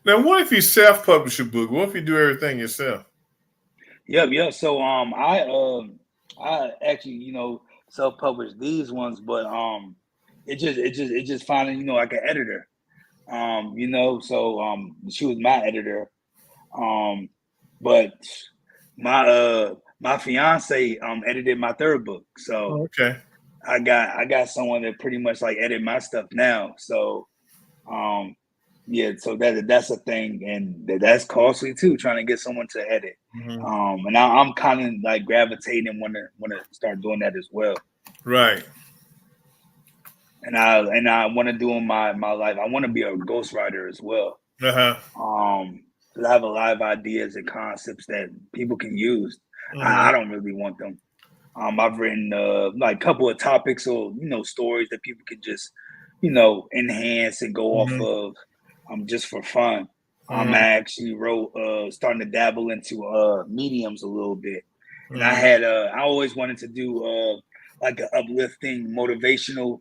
Now, what if you self-publish a book? What if you do everything yourself? Yep. So I actually self-published these ones, but it just finding like an editor. So she was my editor. But my fiance edited my third book. So Okay. I got someone that pretty much like edit my stuff now. So so that's a thing, and that's costly too, trying to get someone to edit. And I'm kind of like gravitating want to start doing that as well. Right. And I want to do in my life. I want to be a ghostwriter as well. Because I have a lot of ideas and concepts that people can use. I don't really want them. I've written like a couple of topics or stories that people can just enhance and go off of just for fun. I actually wrote starting to dabble into mediums a little bit, and I always wanted to do like an uplifting, motivational,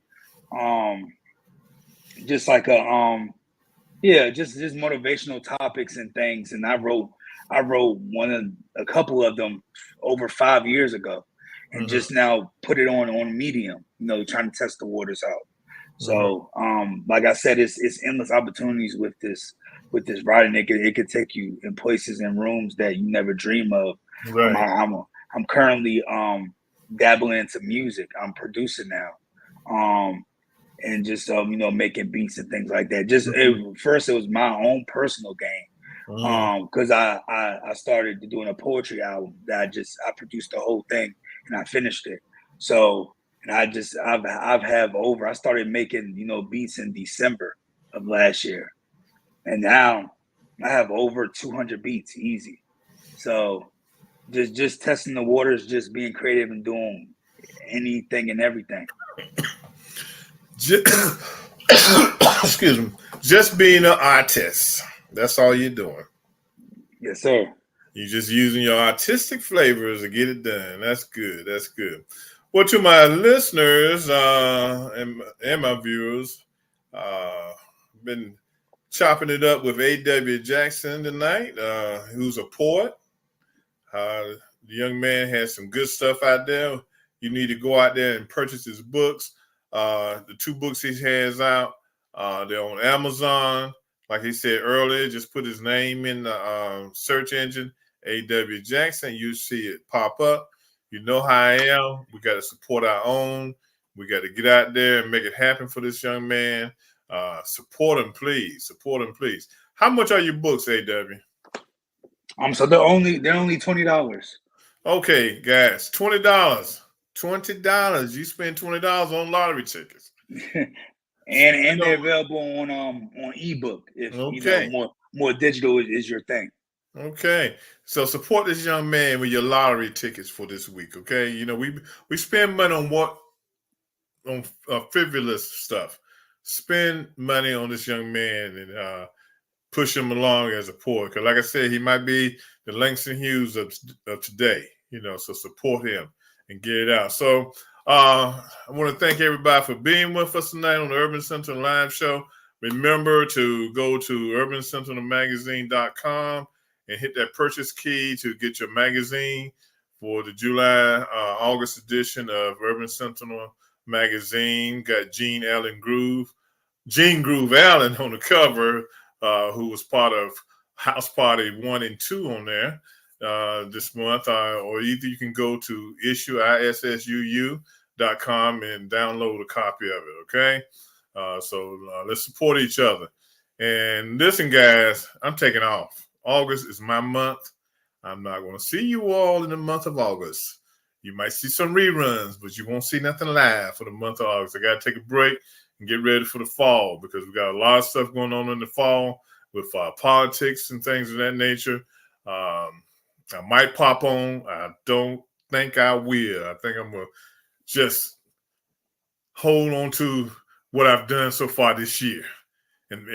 just like just motivational topics and things. And I wrote a couple of them over 5 years ago, and just now put it on Medium, trying to test the waters out. So like I said, it's endless opportunities with this writing. It could take you in places and rooms that you never dream of. Right. I'm currently dabbling into music. I'm producing now. And just making beats and things like that. First it was my own personal game, because I started doing a poetry album that I produced the whole thing and I finished it. So and I started making beats in December of last year, and now I have over 200 beats easy. So just testing the waters, just being creative and doing anything and everything. Excuse me. Just being an artist. That's all you're doing. Yes, sir. You're just using your artistic flavors to get it done. That's good. Well, to my listeners and my viewers, been chopping it up with A.W. Jackson tonight, who's a poet. The young man has some good stuff out there. You need to go out there and purchase his books. The 2 books he has out, they're on Amazon. Like he said earlier, just put his name in the search engine, A.W. Jackson. You see it pop up. You know how I am. We got to support our own. We got to get out there and make it happen for this young man. Support him, please. How much are your books, A.W.? So they're only $20. Okay, guys, $20. You spend $20 on lottery tickets. and they're available on ebook if Okay. more digital is your thing. Okay, so support this young man with your lottery tickets for this week. Okay, we spend money on frivolous stuff. Spend money on this young man and push him along as a poet. Because, like I said, he might be the Langston Hughes of today. So support him and get it out. So I want to thank everybody for being with us tonight on the Urban Sentinel Live Show. Remember to go to urbansentinelmagazine.com and hit that purchase key to get your magazine for the August edition of Urban Sentinel Magazine. Got Gene Groove Allen on the cover, who was part of House Party 1 and 2 on there this month. Or either you can go to issuu.com and download a copy of it, okay? So let's support each other. And listen, guys, I'm taking off. August is my month. I'm not going to see you all in the month of August. You might see some reruns, but you won't see nothing live for the month of August. I got to take a break and get ready for the fall because we got a lot of stuff going on in the fall with politics and things of that nature. I might pop on. I don't think I will. I think I'm going to just hold on to what I've done so far this year and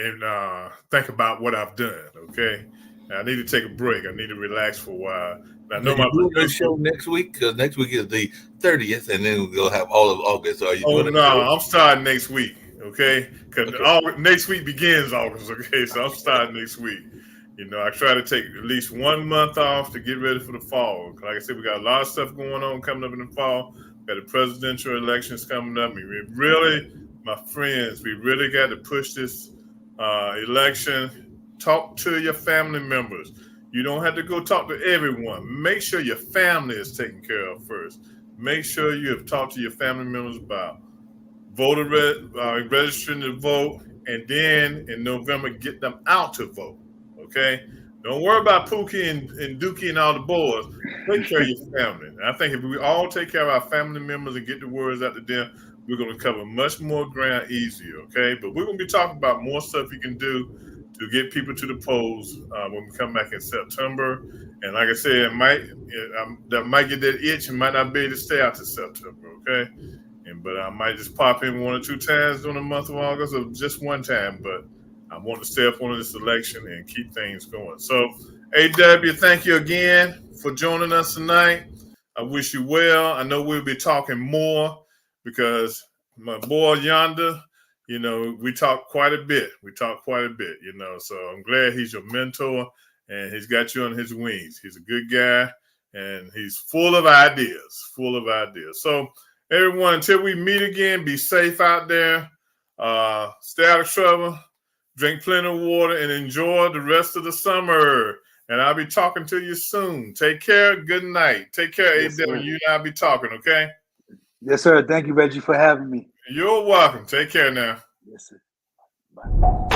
think about what I've done, okay? I need to take a break. I need to relax for a while. I know my show next week because next week is the 30th, and then we'll have all of August. Are you doing no, I'm starting next week, okay? Because next week begins August, okay? So I'm starting next week. I try to take at least 1 month off to get ready for the fall. Like I said, we got a lot of stuff going on coming up in the fall. We got the presidential elections coming up. My friends, we really got to push this election. Talk to your family members. You don't have to go talk to everyone. Make sure your family is taken care of first. Make sure you have talked to your family members about registering to vote, and then in November, get them out to vote, okay? Don't worry about Pookie and Dookie and all the boys. Take care of your family. And I think if we all take care of our family members and get the words out to them, we're going to cover much more ground easier, okay? But we're going to be talking about more stuff you can do to get people to the polls when we come back in September. And like I said, that might get that itch and might not be able to stay out to September, okay? But I might just pop in 1 or 2 times during the month of August, or just one time. But I want to stay up on this election and keep things going. So, AW, thank you again for joining us tonight. I wish you well. I know we'll be talking more because my boy yonder, we talk quite a bit. So I'm glad he's your mentor and he's got you on his wings. He's a good guy and he's full of ideas. So, everyone, until we meet again, be safe out there. Stay out of trouble. Drink plenty of water and enjoy the rest of the summer. And I'll be talking to you soon. Take care. Good night. Take care, Yes, AW. You and I'll be talking, okay? Yes, sir. Thank you, Reggie, for having me. You're welcome. Take care now. Yes, sir. Bye.